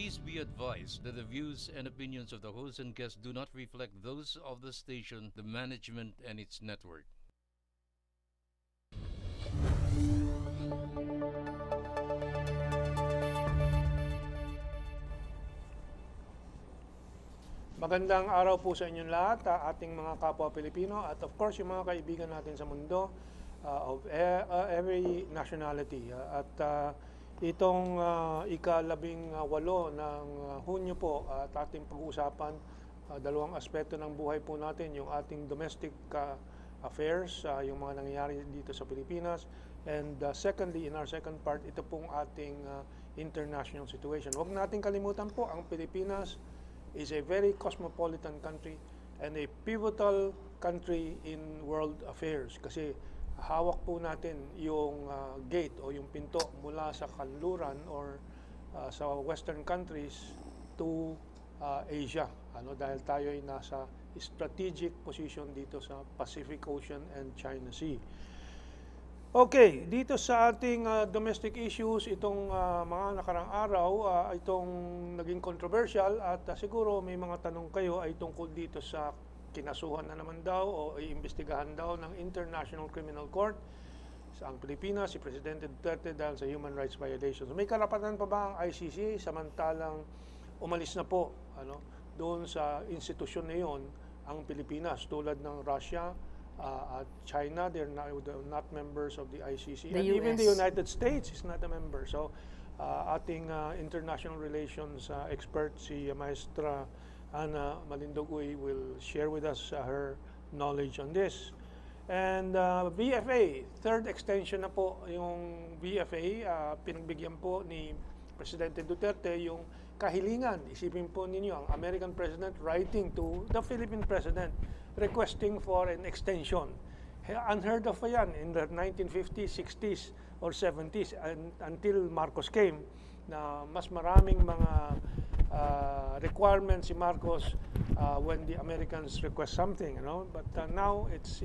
Please be advised that the views and opinions of the host and guests do not reflect those of the station, the management, and its network. Magandang araw po sa inyong lahat, ating mga kapwa Pilipino at of course yung mga kaibigan natin sa mundo of every nationality. Itong ika-18 ng Hunyo po at ating pag-uusapan dalawang aspeto ng buhay po natin, yung ating domestic affairs, yung mga nangyayari dito sa Pilipinas, and secondly, in our second part, ito pong ating international situation. Huwag natin kalimutan po, ang Pilipinas is a very cosmopolitan country and a pivotal country in world affairs kasi hawak po natin yung gate o yung pinto mula sa kanluran or sa western countries to Asia, dahil tayo ay nasa strategic position dito sa Pacific Ocean and China Sea. Okay, dito sa ating domestic issues, itong mga nakarang araw, itong naging controversial at siguro may mga tanong kayo ay tungkol dito sa kinasuhan na naman daw o iimbestigahan daw ng International Criminal Court sa ang Pilipinas, si Presidente Duterte dahil sa human rights violations. May karapatan pa ba ang ICC samantalang umalis na po doon sa institusyon na yon ang Pilipinas tulad ng Russia, at China, they're not members of the ICC. And even the United States is not a member. So, ating international relations expert, si Maestra Ana Malindogoy, will share with us her knowledge on this. And VFA, third extension na po yung VFA, pinagbigyan po ni Presidente Duterte yung kahilingan. Isipin po ninyo, ang American President writing to the Philippine President requesting for an extension. Unheard of yan in the 1950s, 60s, or 70s until Marcos came, na mas maraming mga requirements si Marcos when the Americans request something, But now it's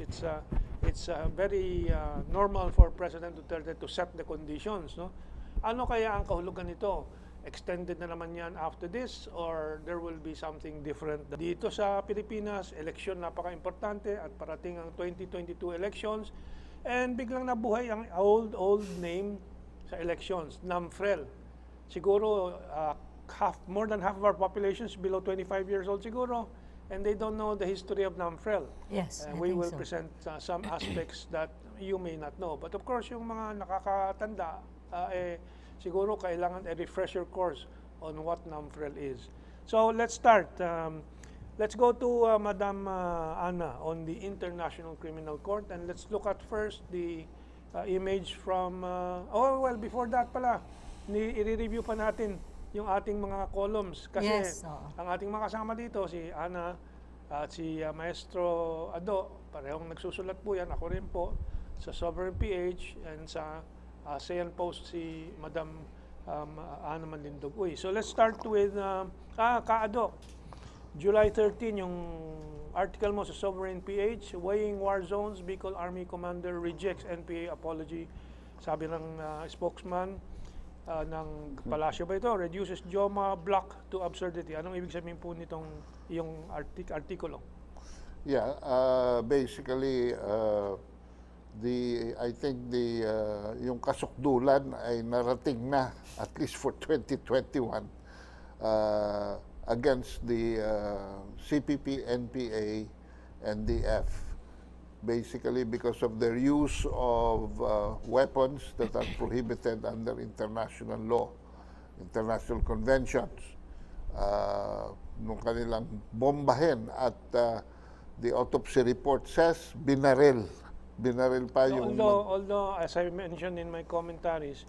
very normal for President Duterte to set the conditions, Ano kaya ang kahulugan nito? Extended na naman yan after this or there will be something different? Dito sa Pilipinas, eleksyon napaka-importante at parating ang 2022 elections and biglang nabuhay ang old name sa elections, Namfrel. Siguro more than half of our population is below 25 years old siguro and they don't know the history of Namfrel. Yes, we will present some aspects that you may not know. But of course, yung mga nakakatanda, siguro kailangan a refresher course on what Namfrel is. So let's start. Let's go to Madam Ana on the International Criminal Court and let's look at first the image from, before that pala, i-review pa natin yung ating mga columns kasi ang ating mga kasama dito, si Ana at si Maestro Ado, parehong nagsusulat po yan, ako rin po, sa Sovereign PH and sa Sayan Post si Madam Ana Malindogoy. So let's start with Kaado. July 13 yung article mo sa Sovereign PH, Weighing War Zones, Bicol Army Commander rejects NPA apology. Sabi ng spokesman ng Palasyo ba ito, reduces JOMA block to absurdity. Anong ibig sabihin po nitong yung artikulo? Yeah, basically I think yung kasukdulan ay narating na at least for 2021 against the CPP, NPA, and the F, basically because of their use of weapons that are prohibited under international law, international conventions, nung kanilang bombahin at the autopsy report says binaril pa yung... Although, as I mentioned in my commentaries,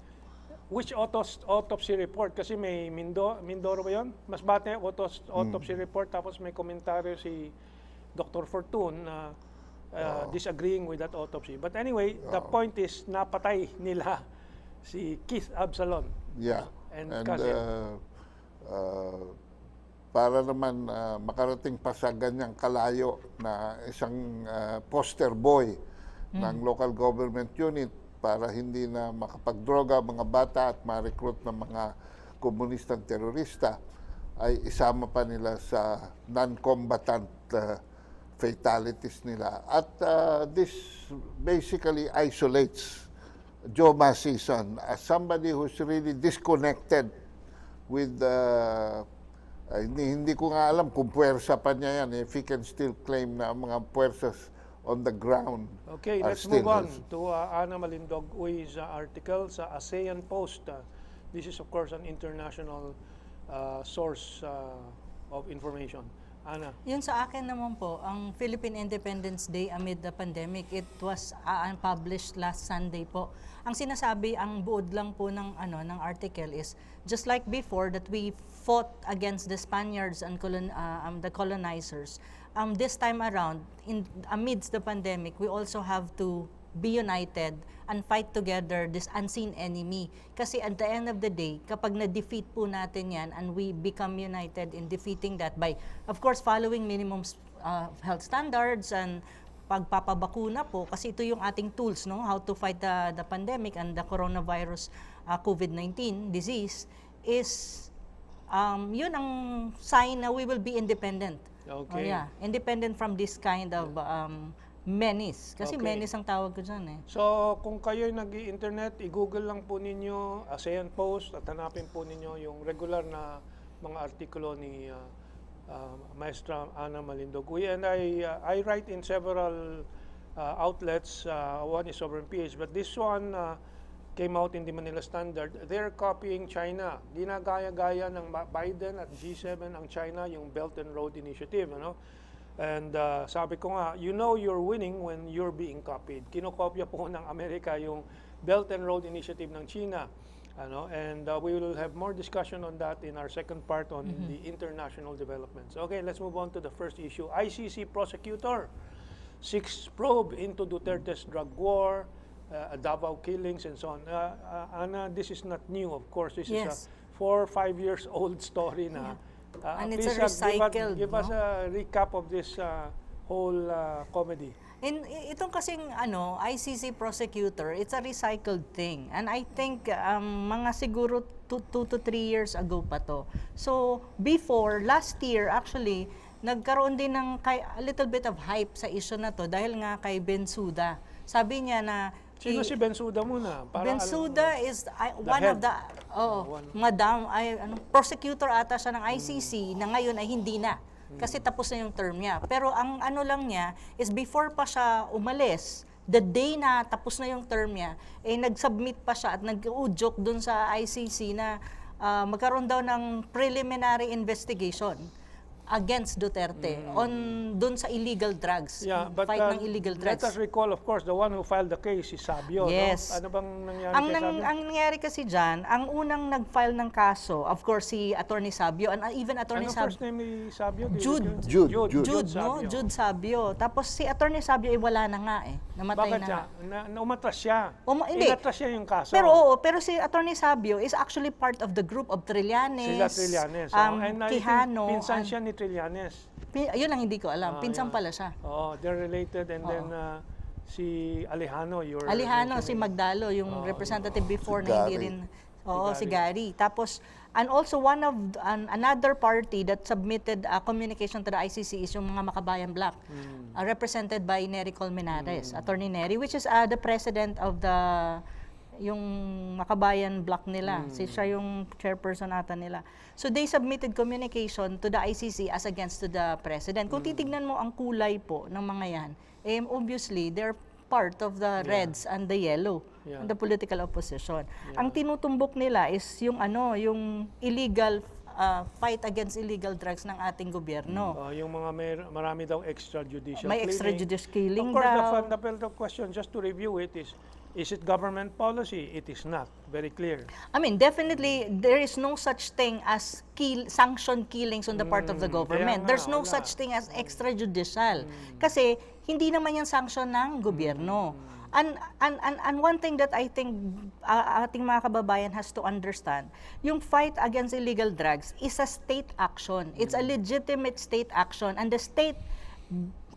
which autopsy report? Kasi may Mindoro ba yun? Masbate, autopsy report, tapos may komentaryo si Dr. Fortune na disagreeing with that autopsy. But anyway, the point is, napatay nila si Keith Absalon. Yeah. And para naman makarating pa sa ganyang kalayo na isang poster boy ng local government unit para hindi na makapagdroga mga bata at ma-recruit ng mga komunistang terorista, ay isama pa nila sa non-combatant fatalities nila. At this basically isolates Joe Masison as somebody who's really disconnected with hindi ko nga alam kung puwersa pa niya yan, if he can still claim na mga puwersas on the ground. Okay, let's move on to Ana Malindog-Uy's article sa ASEAN Post. This is of course an international source of information. Ana. Yun sa akin naman po, ang Philippine Independence Day amid the pandemic, it was published last Sunday po. Ang sinasabi, ang buod lang po ng article is, just like before that we fought against the Spaniards and the colonizers, this time around, amidst the pandemic, we also have to be united and fight together this unseen enemy. Kasi at the end of the day, kapag na-defeat po natin yan and we become united in defeating that by, of course, following minimum health standards and pagpapabakuna po, kasi ito yung ating tools, no, how to fight the pandemic and the coronavirus COVID-19 disease, is yun ang sign na we will be independent. Okay. Independent from this kind of menace. Kasi menace ang tawag ko dyan eh. So, kung kayo'y nag-i-internet, i-google lang po ninyo ASEAN Post at hanapin po ninyo yung regular na mga artikulo ni Maestra Ana Malindog-Uy. And I write in several outlets. One is Sovereign PH, but this one came out in the Manila Standard. They're copying China. Ginagaya-gaya ng Biden at G7 ang China, yung Belt and Road Initiative. And sabi ko nga, you know you're winning when you're being copied. Kinokopya po ng Amerika yung Belt and Road Initiative ng China. And we will have more discussion on that in our second part on the international developments. Okay, let's move on to the first issue. ICC prosecutor seeks probe into Duterte's drug war, Davao killings, and so on. Ana, this is not new, of course. This is a 4 or 5 years old story na. And it's a recycled. Give us a recap of this whole comedy. Itong kasing ICC prosecutor, it's a recycled thing. And I think mga siguro 2 to 3 years ago pa to. So before, last year actually, nagkaroon din ng a little bit of hype sa issue na to dahil nga kay Bensouda. Sabi niya na Sino si Bensouda muna? Bensouda is one of the madam prosecutor ata siya ng ICC na ngayon ay hindi na kasi tapos na yung term niya. Pero ang lang niya is before pa siya umalis, the day na tapos na yung term niya, nag-submit pa siya at nag-udyok dun sa ICC na magkaroon daw ng preliminary investigation against Duterte on dun sa illegal drugs, but fight ng illegal drugs. Let us recall, of course, the one who filed the case is Sabio. Yes. No? Ano bang nangyari kay Sabio? Ang nangyari kasi dyan, ang unang nag-file ng kaso, of course, si Attorney Sabio, and even Attorney Sabio. Ano first name ni Sabio? Jude Sabio. Tapos si Attorney Sabio ay wala na nga eh. Namatay Bakit na. siya? Umatras siya. Hindi. Inatras siya yung kaso. Pero si Attorney Sabio is actually part of the group of Trillanes. Sila Trillanes. And Quijano. Pinsan siya ni Trillanes. Yun lang hindi ko alam. Pinsan pala siya. They're related, and then si Alejano, si Magdalo, yung representative before na hindi rin. Si Gary. Tapos, and also another party that submitted a communication to the ICC is yung mga Makabayan Bloc, represented by Nery Colmenares, Attorney Nery, which is the president of yung Makabayan Bloc nila. Siya yung chairperson ata nila. So they submitted communication to the ICC as against to the president. Kung titignan mo ang kulay po ng mga yan, obviously they're part of the reds and the yellow, and the political opposition. Ang tinutumbok nila is yung yung illegal fight against illegal drugs ng ating gobyerno. Yung mga marami daw extrajudicial may extrajudicial killing daw. Of course, daw. the fundamental question, just to review it, is it government policy? It is not. Very clear. I mean, definitely, there is no such thing as sanctioned killings on the part of the government. There's no such thing as extrajudicial. Kasi, hindi naman yan sanction ng gobyerno. And one thing that I think ating mga kababayan has to understand, yung fight against illegal drugs is a state action. It's a legitimate state action. And the state,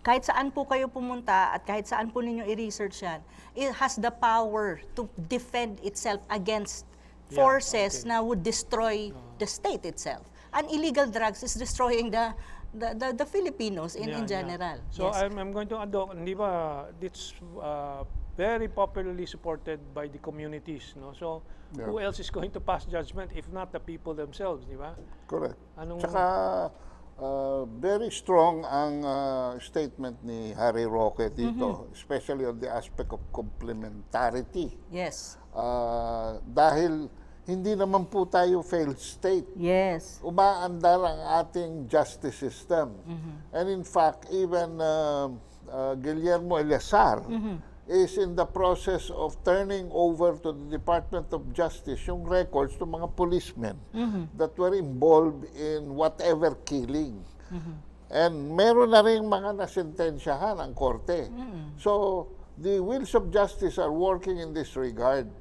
kahit saan po kayo pumunta at kahit saan po ninyo i-research yan, it has the power to defend itself against forces na would destroy the state itself. And illegal drugs is destroying the Filipinos in general. So Yes. I'm going to add, hindi ba, it's very popularly supported by the communities, no? So who else is going to pass judgment if not the people themselves, di ba? Correct. Anong- Tsaka, very strong ang statement ni Harry Roque dito, especially on the aspect of complementarity. Yes. Dahil hindi naman po tayo failed state. Yes. Umaandar ang ating justice system. And in fact, even Guillermo Eleazar is in the process of turning over to the Department of Justice yung records ng mga policemen that were involved in whatever killing. And meron na rin mga nasentensyahan ang korte. So, the wheels of justice are working in this regard.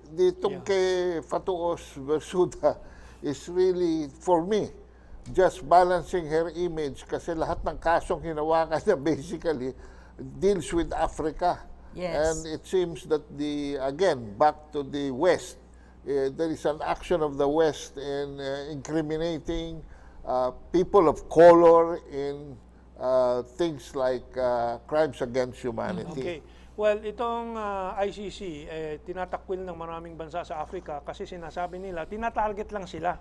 Ditong kay Fatuos Versuda is really, for me, just balancing her image kasi lahat ng kasong hinawakan niya basically deals with Africa. Yes. And it seems that again, back to the West, there is an action of the West in incriminating people of color in things like crimes against humanity. Okay. Well, itong ICC, tinatakwil ng maraming bansa sa Africa kasi sinasabi nila, tinatarget lang sila.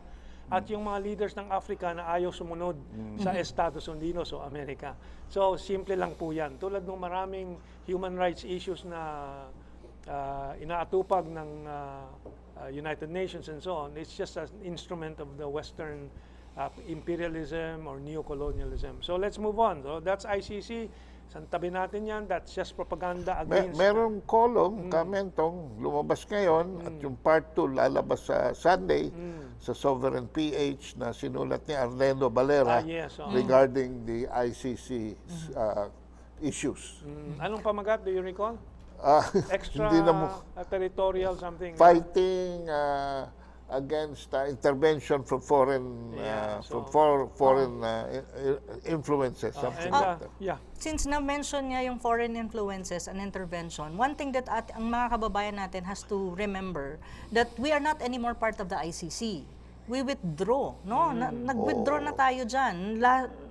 At yung mga leaders ng Africa na ayaw sumunod sa Estados Unidos o Amerika. So, simple lang po yan. Tulad ng maraming human rights issues na inaatupag ng United Nations and so on, it's just an instrument of the Western imperialism or neocolonialism. So, let's move on. So, that's ICC. Santabi natin yan. That's just propaganda against... Merong column, Mentong, lumabas ngayon at yung part 2 lalabas sa Sunday sa Sovereign PH na sinulat ni Arnendo Valera regarding the ICC issues. Anong pamagat, do you recall? Extra Hindi na mo, territorial something? fighting against intervention from foreign influences, something like that. Since na-mention niya yung foreign influences and intervention, one thing that ang mga kababayan natin has to remember that we are not anymore part of the ICC. We withdraw, no? Nag-withdraw na tayo dyan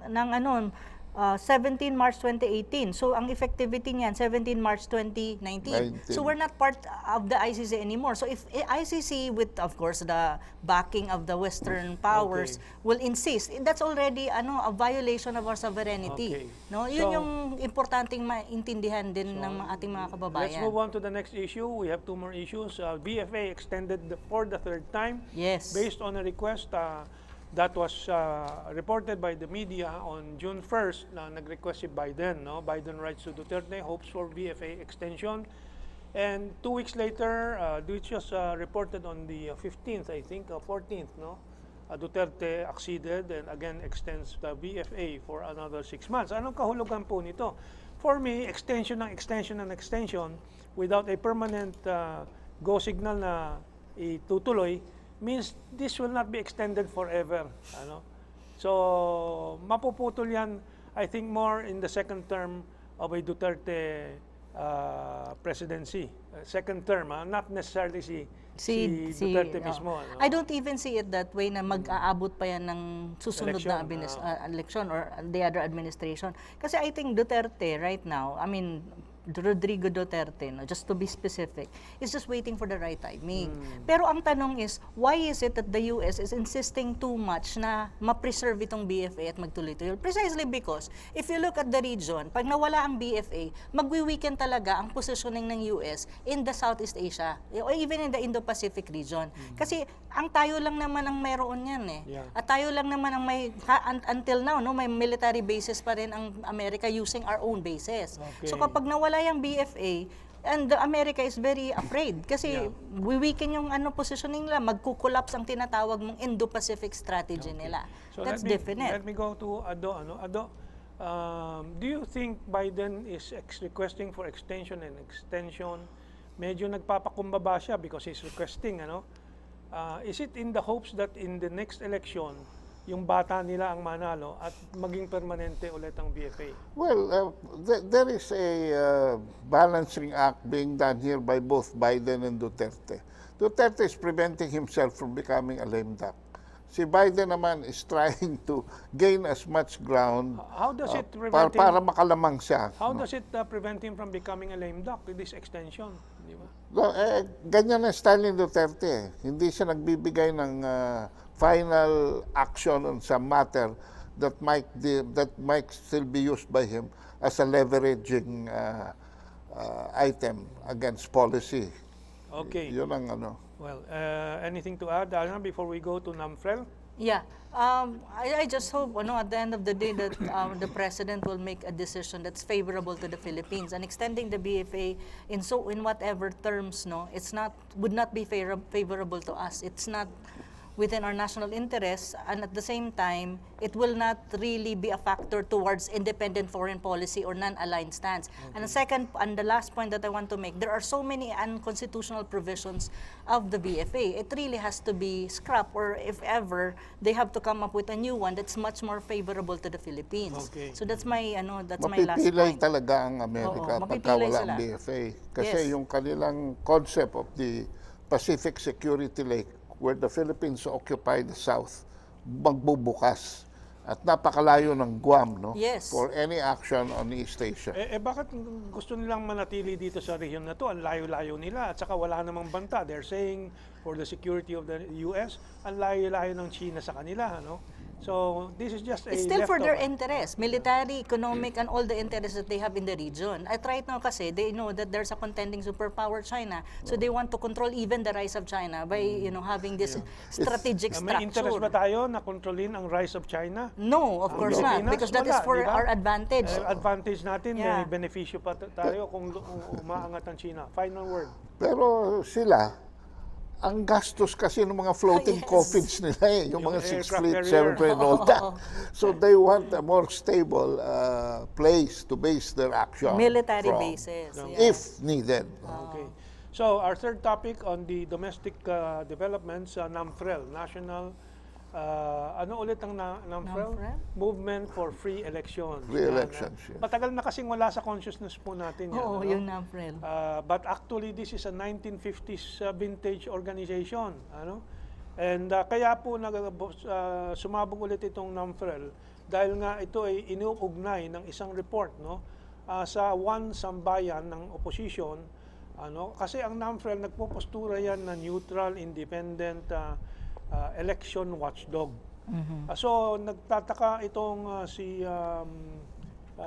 ng 17 March 2018. So, ang effectivity niyan, 17 March 2019. So, we're not part of the ICC anymore. So, if ICC, with, of course, the backing of the Western powers, will insist, that's already a violation of our sovereignty. No? Yun yung importanteng maintindihan din ng ating mga kababayan. Let's move on to the next issue. We have 2 more issues. VFA extended for the 3rd time. Yes. Based on a request that was reported by the media on June 1st na nag-request si Biden. No? Biden writes to Duterte, hopes for VFA extension. And 2 weeks later, which was reported on the 15th, I think, 14th, no? Duterte acceded and again extends the VFA for another 6 months. Anong kahulugan po nito? For me, extension without a permanent go signal na itutuloy means this will not be extended forever. So, mapuputol yan, I think, more in the second term of a Duterte presidency. Second term, not necessarily si Duterte mismo. I don't even see it that way na mag-aabot pa yan ng susunod na election or the other administration. Kasi I think Duterte right now, I mean, Rodrigo Duterte, no, just to be specific, is just waiting for the right timing. Pero ang tanong is, why is it that the US is insisting too much na ma-preserve itong BFA at magtuloy-tuloy? Precisely because, if you look at the region, pag nawala ang BFA, magwi-weaken talaga ang positioning ng US in the Southeast Asia, or even in the Indo-Pacific region. Kasi, ang tayo lang naman ang mayroon yan At tayo lang naman ang may, until now, no, may military bases pa rin ang America using our own bases. So kapag nawala yung BFA, and America is very afraid kasi we-weaken yung positioning nila, magkukolapse ang tinatawag mong Indo-Pacific strategy nila. So that's definite. Let me go to Ado. Ado, do you think Biden is requesting for extension? Medyo nagpapakumbaba siya because he's requesting, is it in the hopes that in the next election, yung bata nila ang manalo at maging permanente ulit ang BFA? Well, there is a balancing act being done here by both Biden and Duterte. Duterte is preventing himself from becoming a lame duck. Si Biden naman is trying to gain as much ground How does it prevent him? para makalamang siya. How does it prevent him from becoming a lame duck with this extension? Di ba? Ganyan na style ni Duterte. Hindi siya nagbibigay ng final action on some matter that might still be used by him as a leveraging item against policy. Okay. Yun ang ano. Well, anything to add, Alna, before we go to Namfrel? Yeah. I just hope, at the end of the day, that the president will make a decision that's favorable to the Philippines, and extending the BFA in whatever terms, would not be favorable to us. It's not within our national interests, and at the same time, it will not really be a factor towards independent foreign policy or non-aligned stance. Okay. And the last point that I want to make, there are so many unconstitutional provisions of the VFA. It really has to be scrapped, or if ever, they have to come up with a new one that's much more favorable to the Philippines. Okay. So that's my my last Mapipilay point. talaga ang Amerika pagka walang BFA. Kasi yung kanilang concept of the Pacific Security Lake, where the Philippines occupy the South, magbubukas. At napakalayo ng Guam, Yes. for any action on East Asia. Bakit gusto nilang manatili dito sa region na to? Ang layo-layo nila at saka wala namang banta. They're saying for the security of the US, ang layo-layo ng China sa kanila, So this is just a It's still for their leftover. interest, military, economic, and all the interests that they have in the region. At right now kasi, they know that there's a contending superpower, China, so they want to control even the rise of China by having this strategic May interest ba structure. tayo na kontrolin ang rise of China? No, of course not, Pilipinas, because that is wala, for di ba? our advantage. Advantage natin, Yeah. may benepisyo pa tayo kung umaangat ang China. Final word. Pero sila, ang gastos kasi ng mga floating Yes. coffins nila yung mga 6 aircraft fleet, carrier. 7 fleet, and all that. So they want a more stable place to base their action Military from, bases. if needed. Okay. So our third topic on the domestic developments, Namfrel, National, ano ulit ang Namfrel? Namfrel? Movement for Free Elections. Free elections, yes. Matagal na kasing wala sa consciousness po natin yan. Oo, yung Namfrel. But actually, this is a 1950s vintage organization. And kaya po sumabog ulit itong Namfrel dahil nga ito ay inuugnay ng isang report sa 1Sambayan ng opposition. Kasi ang Namfrel nagpopostura yan na neutral, independent election watchdog. So nagtataka itong si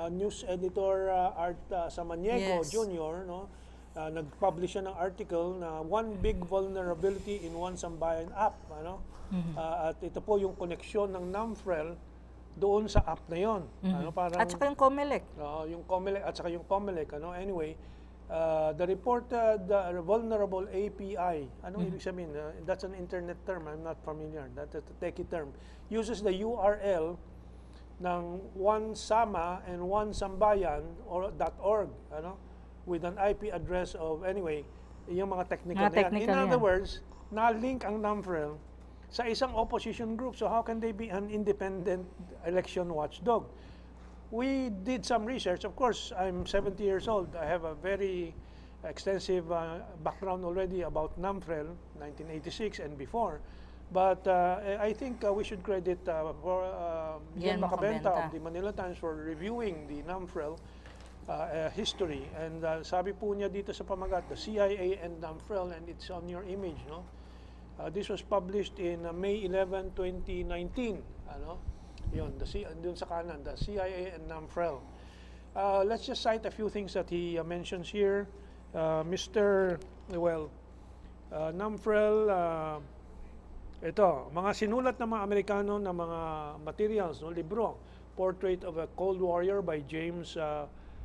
news editor Art Samaniego Yes. Jr. Nag-publish siya ng article na one big vulnerability in 1Sambayan app. At ito po yung koneksyon ng Namfrel doon sa app na yon. Parang, At saka yung COMELEC. yung COMELEC at saka yung COMELEC. Anyway, the reported vulnerable API, anong ibig sabihin? That's an internet term, I'm not familiar. That's a techie term. Uses the URL ng 1Sama and 1Sambayan .org, with an IP address of, anyway, yung mga technical na yan. technical In other yan. words, na-link ang Namfrel sa isang opposition group. So how can they be an independent election watchdog? We did some research. Of course, I'm 70 years old. I have a very extensive background already about Namfrel, 1986 and before. But I think we should credit for Ian Ian Macabenta Macabenta of the Manila Times for reviewing the Namfrel history. And sabi po niya dito sa pamagat, the CIA and Namfrel, and it's on your image, this was published in May 11, 2019. Yun, dun sa kanan, the CIA and Namfrel. Let's just cite a few things that he mentions here. Namfrel, ito, mga sinulat ng mga Amerikano na mga materials, libro, Portrait of a Cold Warrior by James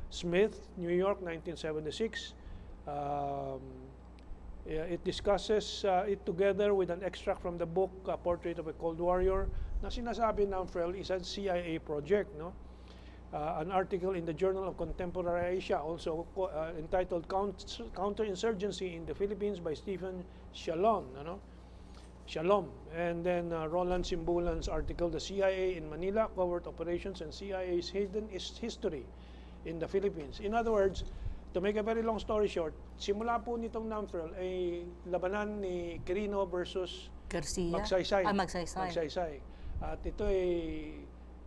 Smith, New York, 1976. It discusses it together with an extract from the book Portrait of a Cold Warrior na sinasabi Namfrel is a CIA project. An article in the Journal of Contemporary Asia also entitled Counterinsurgency in the Philippines by Stephen Shalom. And then Roland Simbulan's article, The CIA in Manila, Covert Operations and CIA's Hidden History in the Philippines. In other words, to make a very long story short, simula po nitong Namfrel ay labanan ni Quirino versus Garcia. Magsaysay. Magsaysay. At ito ay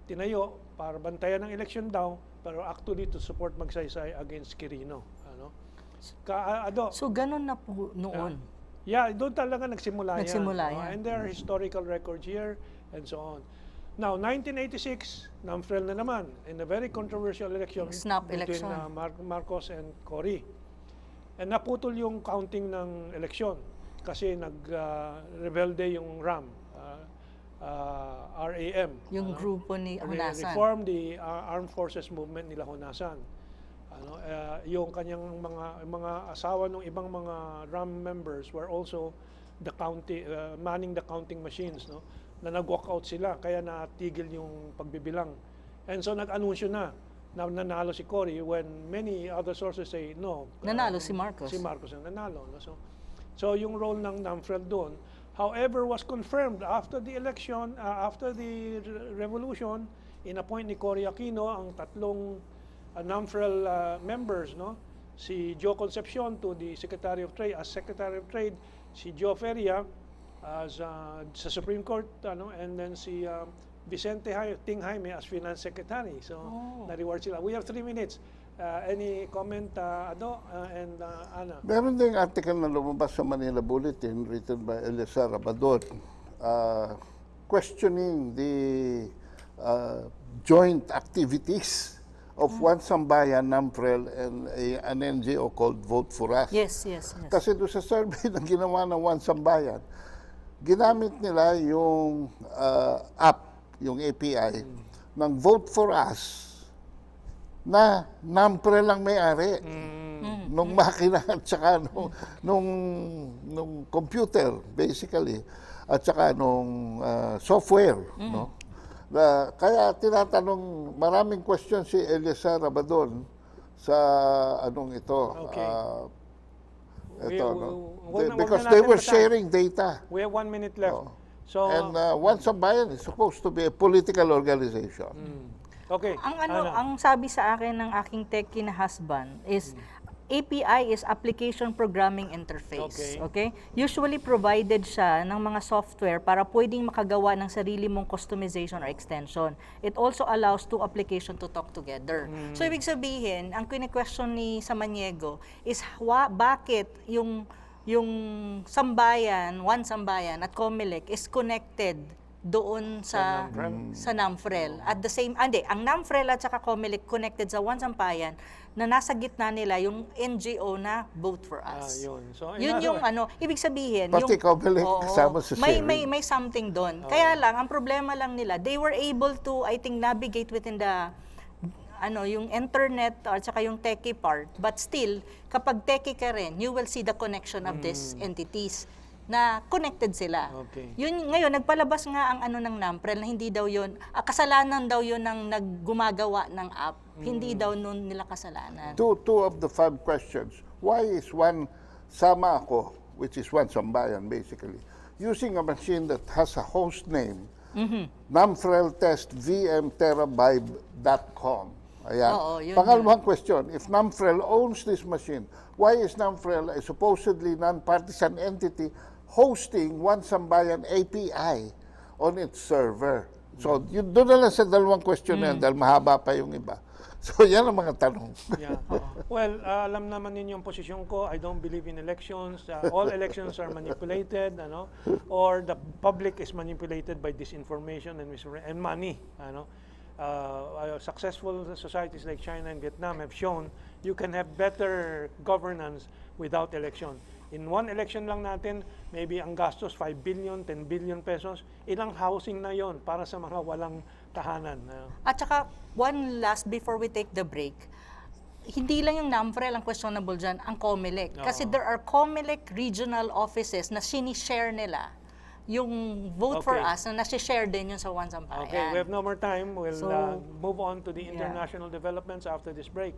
tinayo para bantayan ng eleksyon daw, pero actually to support Magsaysay against Quirino. Ano? So, ganun na po noon. Yeah, doon talaga nagsimula yan. yan. And there are historical records here and so on. Now, 1986, Namfrel na naman in a very controversial election Snap between election. Marcos and Cory. And naputol yung counting ng eleksyon kasi nag-rebelde yung RAM, RAM. Yung grupo ni Honasan. Reform the Armed Forces Movement nila Honasan. Yung kanyang mga asawa ng ibang mga RAM members were also the manning the counting machines, no? Na nag-walk out sila, kaya natigil yung pagbibilang. And so nag-anunsyo na nanalo si Cory when many other sources say no. Nanalo si Marcos. Si Marcos ang nanalo. No? So yung role ng Namfrel doon, however, was confirmed after the election, after the revolution, in-appoint ni Cory Aquino ang tatlong Namfrel members, no? Si Joe Concepcion to the Secretary of Trade, as Secretary of Trade, si Joe Feria as sa Supreme Court, and then si Vicente Ting Jaime as Finance Secretary. So, na-reward sila. We have 3 minutes. Any comment, Ado and Ana? Meron ding article na lumabas sa Manila Bulletin written by Eleazar Abador questioning the joint activities of 1Sambayan, Namfrel, and an NGO called Vote for Us. Yes. Kasi doon sa survey na ginawa ng 1Sambayan, ginamit nila yung app, yung API, ng Vote for Us na Namfrel lang may-ari nung makina at saka nung computer, basically, at saka nung software. No? Kaya tinatanong, maraming question si Eleazar Abadon sa anong ito. Okay. Because they were sharing data. We have 1 minute left. So, And 1Sambayan is supposed to be a political organization. okay. Ang sabi sa akin ng aking techie na husband is API is Application Programming Interface. Okay? Usually provided siya ng mga software para pwedeng makagawa ng sarili mong customization or extension. It also allows two applications to talk together. So ibig sabihin, ang kine-question ni Samaniego is bakit yung Sambayan, 1Sambayan at Comelec is connected doon sa Namfrel. At the same, ang Namfrel at saka Comelec connected sa 1Sambayan na nasa gitna nila yung NGO na Vote for Us. Yun. So, Yun yung ibig sabihin, Pati Comelec kasama sa sharing. may something doon. Kaya lang, ang problema lang nila, they were able to, I think, navigate within the yung internet at saka yung techie part. But still, kapag techie ka rin, you will see the connection of these entities na connected sila. Okay. Yun ngayon nagpalabas nga ang ng Namfrel na hindi daw yun kasalanan daw yun ng naggumagawa ng app. Hindi daw nun nila kasalanan. Two of the 5 questions. Why is sama ako, which is 1Sambayan basically, using a machine that has a host name, Namfrel test vmterabyte.com. Ayan. Pangalawang question, if Namfrel owns this machine, why is Namfrel a supposedly non-partisan entity hosting 1Sambayan API on its server? So, yun doon na lang sa dalawang question na yan, dahil mahaba pa yung iba. So, yan ang mga tanong. Yeah. Well, alam naman ninyo yung posisyon ko. I don't believe in elections. All elections are manipulated, or the public is manipulated by disinformation and money. Successful societies like China and Vietnam have shown you can have better governance without election. In one election lang natin, maybe ang gastos 5 billion, 10 billion pesos. Ilang housing na yon para sa mga walang tahanan. At saka, one last before we take the break, hindi lang yung Namfrel ang questionable dyan, ang Comelec. Kasi there are Comelec regional offices na sinishare nila yung Vote for Us na nasi-share din yun sa 1Sambayan. Okay, we have no more time. We'll move on to the international developments after this break.